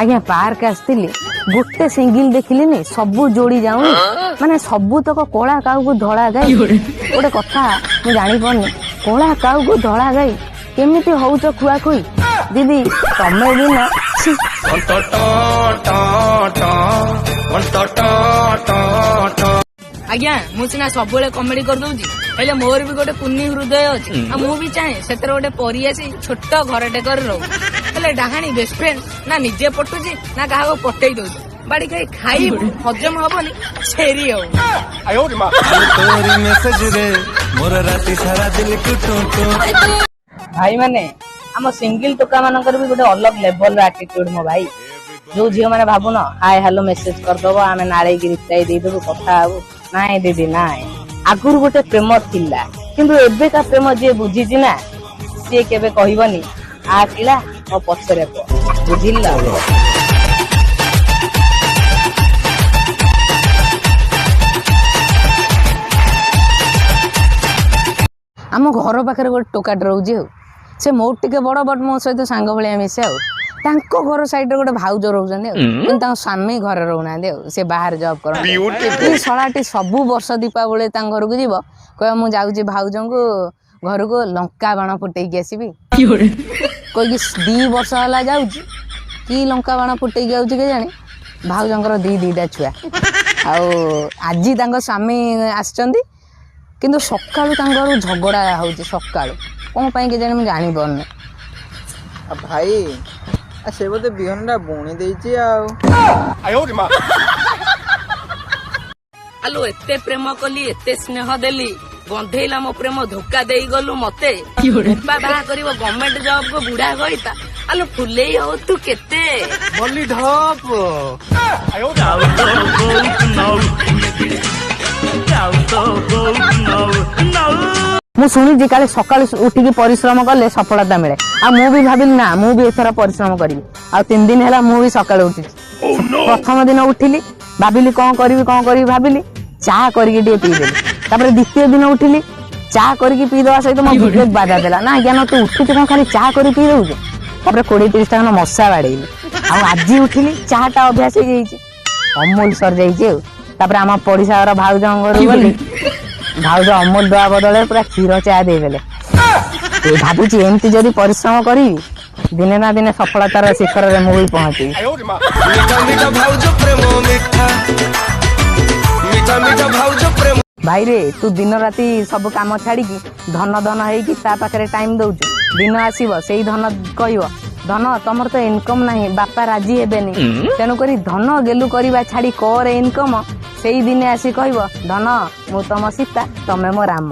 आज्ञा पार्क आसती गोटे सिंगिल देखिली सबू जोड़ी जाऊनी माने सबू तक कला काऊ को धड़ा गाई गोटे कथा मुझे जानी पानी कला काऊ को धड़ा गाई केमिति होउच खुआ खुई दीदी तमे भी ना आज्ञा मुझे सब कमेडी कर दूची हेले मोर भी गोटे पुण्य हृदय अच्छी मु भी चाहे से गोटे परी आसी छोट घरटे कर रोले डाहाणी बेस्ट फ्रेंड ना निजे पटुची ना क्या पटई दौच बाड़ी खाई खाई हजम हबनी छेरी भाई माने आम सिंगल टोका मानकर भी गोटे अलग लेवल एटीट्यूड मो भाई जो झील मैंने भावुन हाय हेलो मेसेज करदब आम नाड़े रिप्लाई देदेबू कथा हबू नाई दीदी नाई आगुर गोटे प्रेम थिला किंतु एबे का प्रेम जी बुझी ना सी केबे कहबनी आ पिला मो पछरे बुझिल आम घर पाखे गोटे टोकाटे रोचे से मो टे बड़ बट मो सहित सांग भाया मिसे घर साइड गोटे भाउज रोच स्वामी घर रोना से बाहर जॉब कर शलाटी सबू वर्ष दीपावली घर को जीव कह मु जाऊँ भाउज को घर को लंका बाण फुटेकी आसबि कही 2 वर्ष है जाऊँ कि लंका बाण फुटेकी आऊँ के जानी भाउजर दीटा छुआ आज स्वामी आसचंदी किंतु सकाळु तांकर झगड़ा होउची सकाळु कोन पई के जाने मैं जानि परने भाई से बोते बिहनडा बुणी देइची आयो रे मां आलो एते प्रेम कली एते स्नेह देली बंधेला मो प्रेम धोखा देई गलु मते बाबा करिवो गवर्नमेंट जॉब को बुढ़ा गईता आलो फुलेई हो तू केते बल्ली ढप आयो मु शुणी काले सकाल उठिकी परिश्रम कले सफलता मिले आ मु भी भाविली ना मु भी एथर परिश्रम करी आ 3 दिन है मु भी सकाल उठी प्रथम दिन उठिली भाविली कौन करी भाविली चाह करके पीदेली तापर द्वितीय दिन उठिली चाह करके पीदवा सहित मो विवेक बाधा देला ना ज्ञान तू उठुच कौन खाली चाह कर पी दउछ तापर 20-30 टाइम मशा बाड़ेली आ आज उठिली चाहटा अभ्यास हो जाइए अमूल सर जाइए तापर आम पड़िशा घर भाउज घर गली भाउज अमूल दवा बदल पूरा क्षीर चाह देदेले भावुची एमती जदि परिश्रम करी दिने ना दिने सफलतार शिखर में मुझे पहुंची भाई रे तू दिन राति सब काम छाड़ी धन धन होगी पाखे टाइम दौचु दिन आसब से धन कह धन तुम तो इनकम नहीं बापा राजी हेबेनी तेणुक धन गेलु करवा छाड़ी कर इनकम से ही दिने आसी कह धन मु तम सीता तमे मो राम।